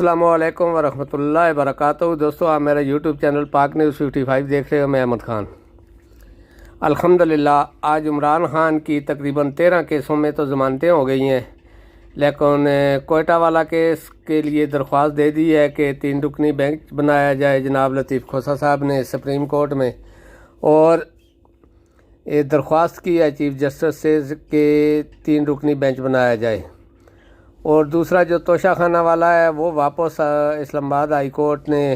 السلام علیکم ورحمۃ اللہ وبرکاتہ۔ دوستو، آپ میرا یوٹیوب چینل پاک نیوز 55 دیکھ رہے ہو۔ میں احمد خان۔ الحمدللہ آج عمران خان کی تقریباً 13 کیسوں میں تو ضمانتیں ہو گئی ہیں، لیکن کوئٹہ والا کیس کے لیے درخواست دے دی ہے کہ 3 رکنی بینچ بنایا جائے جناب لطیف کھوسہ صاحب نے سپریم کورٹ میں، اور درخواست کی ہے چیف جسٹس سے کہ 3 رکنی بینچ بنایا جائے۔ اور دوسرا جو توشہ خانہ والا ہے وہ واپس اسلام آباد ہائی کورٹ نے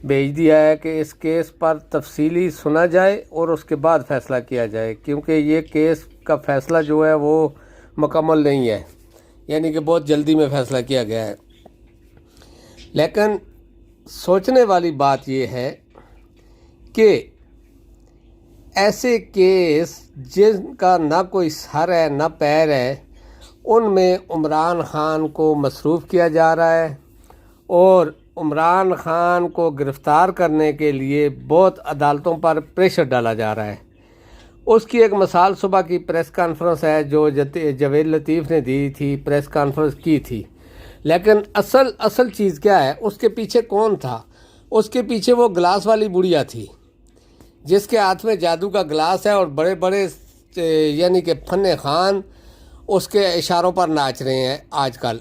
بھیج دیا ہے کہ اس کیس پر تفصیلی سنا جائے اور اس کے بعد فیصلہ کیا جائے، کیونکہ یہ کیس کا فیصلہ جو ہے وہ مکمل نہیں ہے، یعنی کہ بہت جلدی میں فیصلہ کیا گیا ہے۔ لیکن سوچنے والی بات یہ ہے کہ ایسے کیس جن کا نہ کوئی سر ہے نہ پیر ہے، ان میں عمران خان کو مصروف کیا جا رہا ہے، اور عمران خان کو گرفتار کرنے کے لیے بہت عدالتوں پر پریشر ڈالا جا رہا ہے۔ اس کی ایک مثال صبح کی پریس کانفرنس ہے جو جاوید لطیف نے دی تھی، پریس کانفرنس کی تھی، لیکن اصل چیز کیا ہے؟ اس کے پیچھے کون تھا؟ اس کے پیچھے وہ گلاس والی بڑھیا تھی جس کے ہاتھ میں جادو کا گلاس ہے، اور بڑے بڑے یعنی کہ فن خان اس کے اشاروں پر ناچ رہے ہیں آج کل۔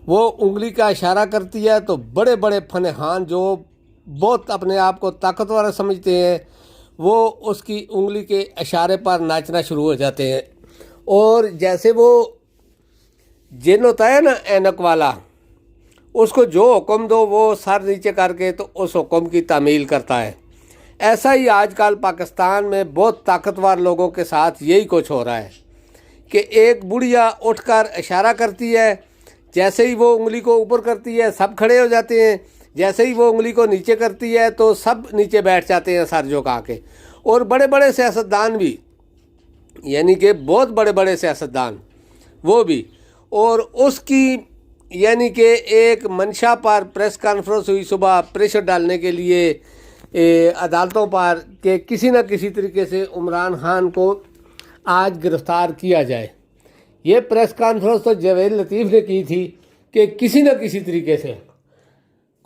وہ انگلی کا اشارہ کرتی ہے تو بڑے بڑے فن خان جو بہت اپنے آپ کو طاقتور سمجھتے ہیں، وہ اس کی انگلی کے اشارے پر ناچنا شروع ہو جاتے ہیں، اور جیسے وہ جن ہوتا ہے نا اینک والا، اس کو جو حکم دو وہ سر نیچے کر کے تو اس حکم کی تعمیل کرتا ہے۔ ایسا ہی آج کل پاکستان میں بہت طاقتور لوگوں کے ساتھ یہی کچھ ہو رہا ہے کہ ایک بڑھیا اٹھ کر اشارہ کرتی ہے، جیسے ہی وہ انگلی کو اوپر کرتی ہے سب کھڑے ہو جاتے ہیں، جیسے ہی وہ انگلی کو نیچے کرتی ہے تو سب نیچے بیٹھ جاتے ہیں سر جھکا کے۔ اور بڑے بڑے سیاستدان بھی، یعنی کہ بہت بڑے بڑے سیاستدان وہ بھی، اور اس کی یعنی کہ ایک منشا پر پریس کانفرنس ہوئی صبح پریشر ڈالنے کے لیے عدالتوں پر کہ کسی نہ کسی طریقے سے عمران خان کو آج گرفتار کیا جائے۔ یہ پریس کانفرنس تو جاوید لطیف نے کی تھی کہ کسی نہ کسی طریقے سے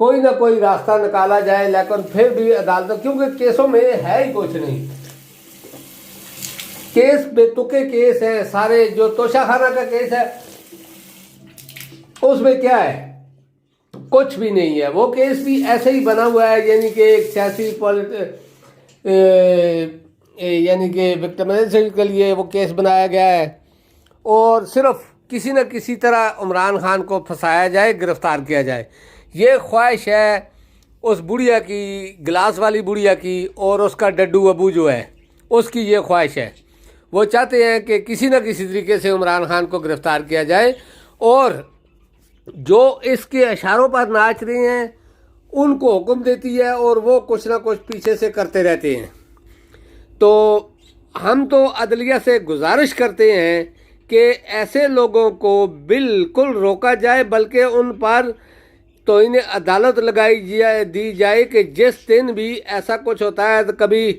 کوئی نہ کوئی راستہ نکالا جائے، لیکن پھر بھی عدالتوں، کیونکہ کیسوں میں ہے ہی کچھ نہیں، کیس بے تکے کیس ہیں سارے۔ جو توشہ خانہ کا کیس ہے اس میں کیا ہے؟ کچھ بھی نہیں ہے، وہ کیس بھی ایسے ہی بنا ہوا ہے، یعنی کہ ایک سیاسی یعنی کہ وکٹمائزیشن کے لیے وہ کیس بنایا گیا ہے، اور صرف کسی نہ کسی طرح عمران خان کو پھنسایا جائے، گرفتار کیا جائے۔ یہ خواہش ہے اس بڑھیا کی، گلاس والی بڑھیا کی، اور اس کا ڈڈو ابو جو ہے اس کی یہ خواہش ہے۔ وہ چاہتے ہیں کہ کسی نہ کسی طریقے سے عمران خان کو گرفتار کیا جائے، اور جو اس کے اشاروں پر ناچ رہے ہیں ان کو حکم دیتی ہے، اور وہ کچھ نہ کچھ پیچھے سے کرتے رہتے ہیں۔ تو ہم تو عدلیہ سے گزارش کرتے ہیں کہ ایسے لوگوں کو بالکل روکا جائے، بلکہ ان پر توہین عدالت دی جائے کہ جس دن بھی ایسا کچھ ہوتا ہے تو کبھی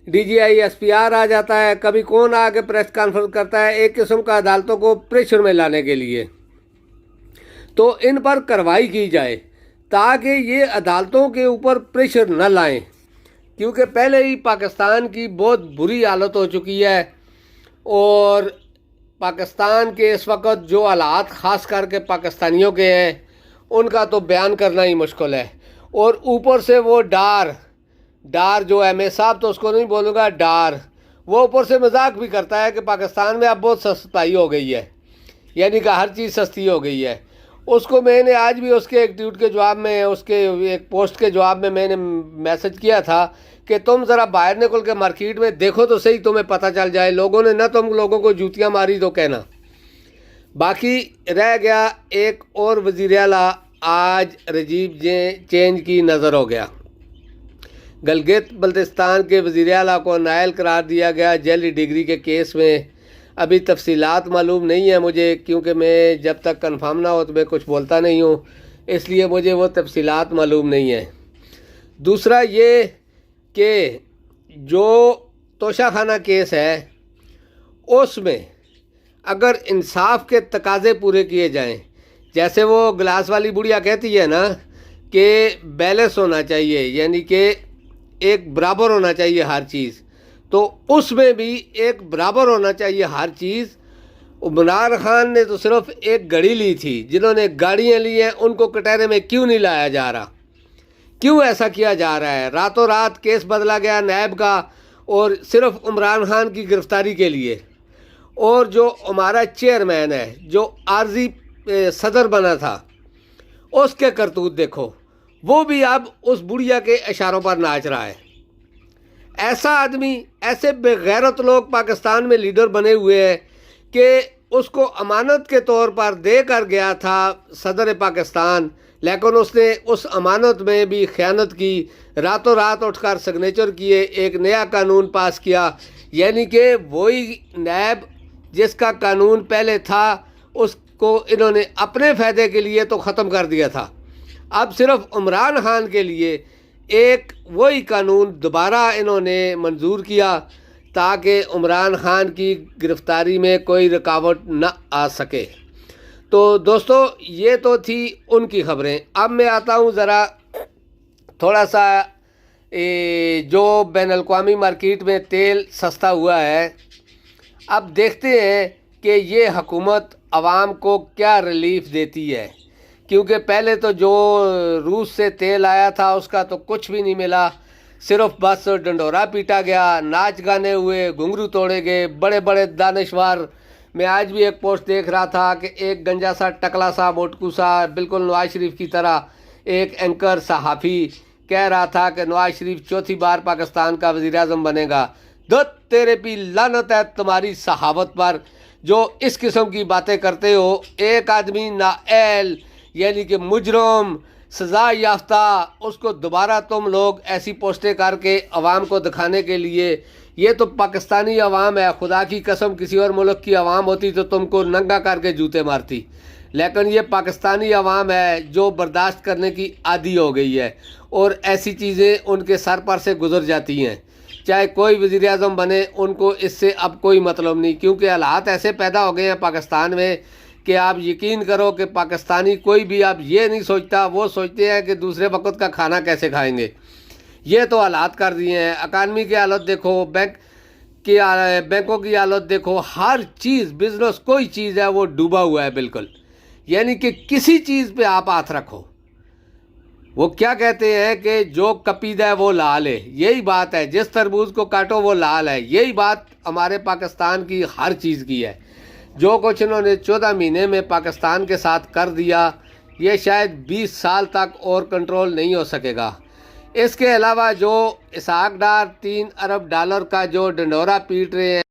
D G I S P R آ جاتا ہے، کبھی کون آ کے پریس کانفرنس کرتا ہے، ایک قسم کا عدالتوں کو پریشر میں لانے کے لیے، تو ان پر کارروائی کی جائے تاکہ یہ عدالتوں کے اوپر پریشر نہ لائیں، کیونکہ پہلے ہی پاکستان کی بہت بری حالت ہو چکی ہے، اور پاکستان کے اس وقت جو حالات خاص کر کے پاکستانیوں کے ہیں ان کا تو بیان کرنا ہی مشکل ہے۔ اور اوپر سے وہ ڈار جو ہے، میں صاحب تو اس کو نہیں بولوں گا، ڈار، وہ اوپر سے مذاق بھی کرتا ہے کہ پاکستان میں اب بہت سستائی ہو گئی ہے، یعنی کہ ہر چیز سستی ہو گئی ہے۔ اس کو میں نے آج بھی اس کے ایک ٹویٹ کے جواب میں، اس کے ایک پوسٹ کے جواب میں نے میسج کیا تھا کہ تم ذرا باہر نکل کے مارکیٹ میں دیکھو تو صحیح، تمہیں پتہ چل جائے، لوگوں نے نہ تم لوگوں کو جوتیاں ماری تو کہنا۔ باقی رہ گیا ایک اور وزیر اعلیٰ، آج رجیب چینج کی نظر ہو گیا۔ گلگت بلتستان کے وزیر اعلیٰ کو نائل قرار دیا گیا جعلی ڈگری کے کیس میں۔ ابھی تفصیلات معلوم نہیں ہیں مجھے، کیونکہ میں جب تک کنفرم نہ ہو تو میں کچھ بولتا نہیں ہوں، اس لیے مجھے وہ تفصیلات معلوم نہیں ہیں۔ دوسرا یہ کہ جو توشہ خانہ کیس ہے اس میں اگر انصاف کے تقاضے پورے کیے جائیں، جیسے وہ گلاس والی بڑھیا کہتی ہے نا کہ بیلنس ہونا چاہیے، یعنی کہ ایک برابر ہونا چاہیے ہر چیز، تو اس میں بھی ایک برابر ہونا چاہیے ہر چیز۔ عمران خان نے تو صرف ایک گھڑی لی تھی، جنہوں نے گاڑیاں لی ہیں ان کو کٹہرے میں کیوں نہیں لایا جا رہا؟ کیوں ایسا کیا جا رہا ہے؟ راتوں رات کیس بدلا گیا نیب کا، اور صرف عمران خان کی گرفتاری کے لیے۔ اور جو ہمارا چیئرمین ہے، جو عارضی صدر بنا تھا، اس کے کرتوت دیکھو، وہ بھی اب اس بڑھیا کے اشاروں پر ناچ رہا ہے۔ ایسا آدمی، ایسے بے غیرت لوگ پاکستان میں لیڈر بنے ہوئے ہیں کہ اس کو امانت کے طور پر دے کر گیا تھا صدر پاکستان، لیکن اس نے اس امانت میں بھی خیانت کی، راتوں رات اٹھ کر سگنیچر کیے، ایک نیا قانون پاس کیا، یعنی کہ وہی نیب جس کا قانون پہلے تھا اس کو انہوں نے اپنے فائدے کے لیے تو ختم کر دیا تھا، اب صرف عمران خان کے لیے ایک وہی قانون دوبارہ انہوں نے منظور کیا تاکہ عمران خان کی گرفتاری میں کوئی رکاوٹ نہ آ سکے۔ تو دوستو یہ تو تھی ان کی خبریں۔ اب میں آتا ہوں ذرا تھوڑا سا جو بین الاقوامی مارکیٹ میں تیل سستا ہوا ہے، اب دیکھتے ہیں کہ یہ حکومت عوام کو کیا ریلیف دیتی ہے، کیونکہ پہلے تو جو روس سے تیل آیا تھا اس کا تو کچھ بھی نہیں ملا، صرف بس ڈنڈورا پیٹا گیا، ناچ گانے ہوئے، گھنگرو توڑے گئے، بڑے بڑے دانشور۔ میں آج بھی ایک پوسٹ دیکھ رہا تھا کہ ایک گنجا سا ٹکلا سا موٹکو سا بالکل نواز شریف کی طرح ایک اینکر صحافی کہہ رہا تھا کہ نواز شریف چوتھی بار پاکستان کا وزیر اعظم بنے گا۔ دت تیرے پی لعنت ہے تمہاری صحافت پر جو اس قسم کی باتیں کرتے ہو۔ ایک آدمی نااہل یعنی کہ مجرم، سزا یافتہ، اس کو دوبارہ تم لوگ ایسی پوسٹیں کر کے عوام کو دکھانے کے لیے، یہ تو پاکستانی عوام ہے، خدا کی قسم کسی اور ملک کی عوام ہوتی تو تم کو ننگا کر کے جوتے مارتی، لیکن یہ پاکستانی عوام ہے جو برداشت کرنے کی عادی ہو گئی ہے، اور ایسی چیزیں ان کے سر پر سے گزر جاتی ہیں۔ چاہے کوئی وزیر اعظم بنے ان کو اس سے اب کوئی مطلب نہیں، کیونکہ حالات ایسے پیدا ہو گئے ہیں پاکستان میں کہ آپ یقین کرو کہ پاکستانی کوئی بھی اب یہ نہیں سوچتا، وہ سوچتے ہیں کہ دوسرے وقت کا کھانا کیسے کھائیں گے۔ یہ تو حالات کر دیے ہیں۔ اکانومی کی حالت دیکھو، بینکوں کی حالت دیکھو، ہر چیز، بزنس کوئی چیز ہے وہ ڈوبا ہوا ہے بالکل، یعنی کہ کسی چیز پہ آپ ہاتھ رکھو، وہ کیا کہتے ہیں کہ جو کپید ہے وہ لال ہے، یہی بات ہے، جس تربوز کو کاٹو وہ لال ہے، یہی بات ہمارے پاکستان کی ہر چیز کی ہے۔ جو کچھ انہوں نے 14 مہینے میں پاکستان کے ساتھ کر دیا، یہ شاید 20 سال تک اور کنٹرول نہیں ہو سکے گا۔ اس کے علاوہ جو اسحاق ڈار 3 ارب ڈالر کا جو ڈنڈورا پیٹ رہے ہیں،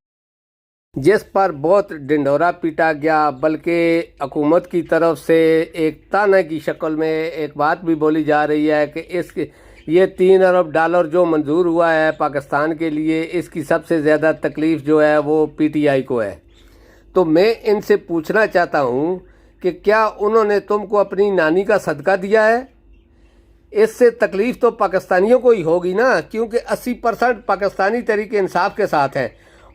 جس پر بہت ڈنڈورا پیٹا گیا، بلکہ حکومت کی طرف سے ایک تانے کی شکل میں ایک بات بھی بولی جا رہی ہے کہ یہ 3 ارب ڈالر جو منظور ہوا ہے پاکستان کے لیے، اس کی سب سے زیادہ تکلیف جو ہے وہ پی ٹی آئی کو ہے۔ تو میں ان سے پوچھنا چاہتا ہوں کہ کیا انہوں نے تم کو اپنی نانی کا صدقہ دیا ہے؟ اس سے تکلیف تو پاکستانیوں کو ہی ہوگی نا، کیونکہ 80% پاکستانی تحریک انصاف کے ساتھ ہے،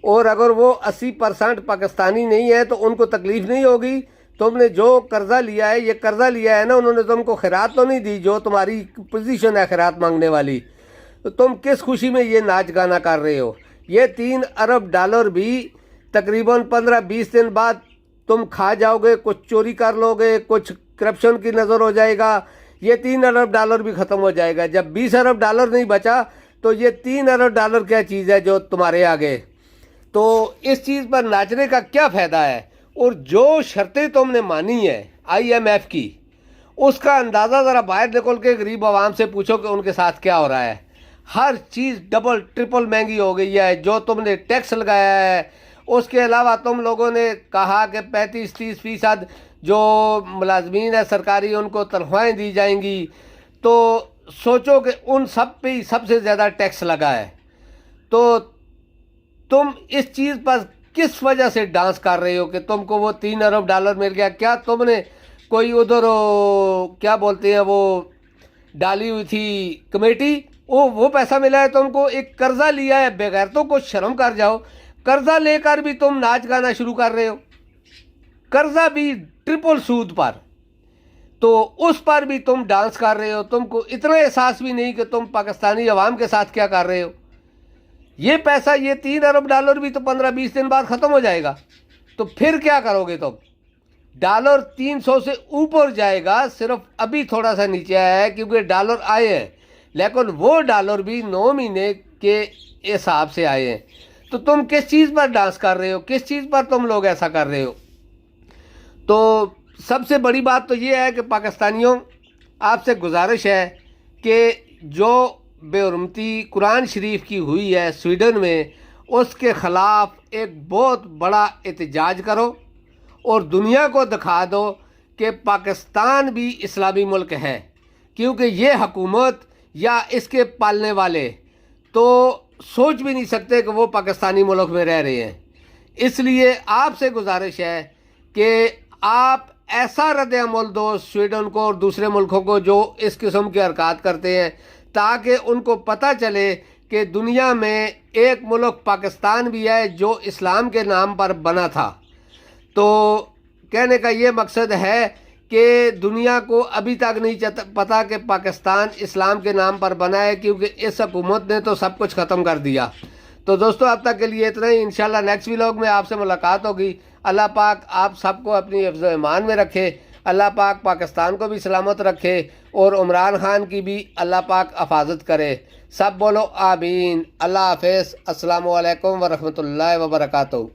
اور اگر وہ 80% پاکستانی نہیں ہے تو ان کو تکلیف نہیں ہوگی۔ تم نے جو قرضہ لیا ہے، یہ قرضہ لیا ہے نا، انہوں نے تم کو خیرات تو نہیں دی جو تمہاری پوزیشن ہے خیرات مانگنے والی، تو تم کس خوشی میں یہ ناچ گانا کر رہے ہو؟ یہ 3 ارب ڈالر بھی تقریباً 15-20 دن بعد تم کھا جاؤ گے، کچھ چوری کر لو گے، کچھ کرپشن کی نظر ہو جائے گا، یہ 3 ارب ڈالر بھی ختم ہو جائے گا۔ جب 20 ارب ڈالر نہیں بچا تو یہ 3 ارب ڈالر کیا چیز ہے جو تمہارے آگے؟ تو اس چیز پر ناچنے کا کیا فائدہ ہے؟ اور جو شرطیں تم نے مانی ہیں IMF کی، اس کا اندازہ ذرا باہر نکل کے غریب عوام سے پوچھو کہ ان کے ساتھ کیا ہو رہا ہے۔ ہر چیز ڈبل ٹرپل مہنگی ہو گئی ہے۔ جو تم نے ٹیکس لگایا ہے، اس کے علاوہ تم لوگوں نے کہا کہ 35-30% جو ملازمین ہیں سرکاری ان کو تنخواہیں دی جائیں گی، تو سوچو کہ ان سب پہ سب سے زیادہ ٹیکس لگا ہے۔ تو تم اس چیز پر کس وجہ سے ڈانس کر رہے ہو کہ تم کو وہ 3 ارب ڈالر مل گیا؟ کیا تم نے کوئی ادھر کیا بولتے ہیں وہ ڈالی ہوئی تھی کمیٹی، وہ پیسہ ملا ہے تم کو؟ ایک قرضہ لیا ہے، بغیرتوں کو شرم کر جاؤ، قرضہ لے کر بھی تم ناچ گانا شروع کر رہے ہو، قرضہ بھی ٹرپل سود پر۔ تو اس پر بھی تم ڈانس کر رہے ہو. تم کو اتنا احساس بھی نہیں کہ تم پاکستانی عوام کے ساتھ کیا کر رہے ہو. یہ پیسہ، یہ $3 ارب بھی تو 15-20 دن بعد ختم ہو جائے گا. تو پھر کیا کرو گے تم؟ ڈالر 300 سے اوپر جائے گا. صرف ابھی تھوڑا سا نیچے آیا ہے کیونکہ ڈالر آئے ہیں، لیکن وہ ڈالر بھی 9 مہینے کے حساب سے آئے ہیں. تو تم کس چیز پر ڈانس کر رہے ہو؟ کس چیز پر تم لوگ ایسا کر رہے ہو؟ تو سب سے بڑی بات تو یہ ہے کہ پاکستانیوں، آپ سے گزارش ہے کہ جو بے حرمتی قرآن شریف کی ہوئی ہے سویڈن میں، اس کے خلاف ایک بہت بڑا احتجاج کرو اور دنیا کو دکھا دو کہ پاکستان بھی اسلامی ملک ہے. کیونکہ یہ حکومت یا اس کے پالنے والے تو سوچ بھی نہیں سکتے کہ وہ پاکستانی ملک میں رہ رہے ہیں. اس لیے آپ سے گزارش ہے کہ آپ ایسا رد عمل دو سویڈن کو اور دوسرے ملکوں کو جو اس قسم کی حرکات کرتے ہیں، تاکہ ان کو پتہ چلے کہ دنیا میں ایک ملک پاکستان بھی ہے جو اسلام کے نام پر بنا تھا. تو کہنے کا یہ مقصد ہے کہ دنیا کو ابھی تک نہیں پتا کہ پاکستان اسلام کے نام پر بنا ہے، کیونکہ اس حکومت نے تو سب کچھ ختم کر دیا. تو دوستو اب تک کے لیے اتنا ہی. انشاءاللہ نیکسٹ ولاگ میں آپ سے ملاقات ہوگی. اللہ پاک آپ سب کو اپنی حفظ و ایمان میں رکھے. اللہ پاک پاکستان کو بھی سلامت رکھے اور عمران خان کی بھی اللہ پاک حفاظت کرے. سب بولو آمین. اللہ حافظ. السلام علیکم ورحمۃ اللہ وبرکاتہ.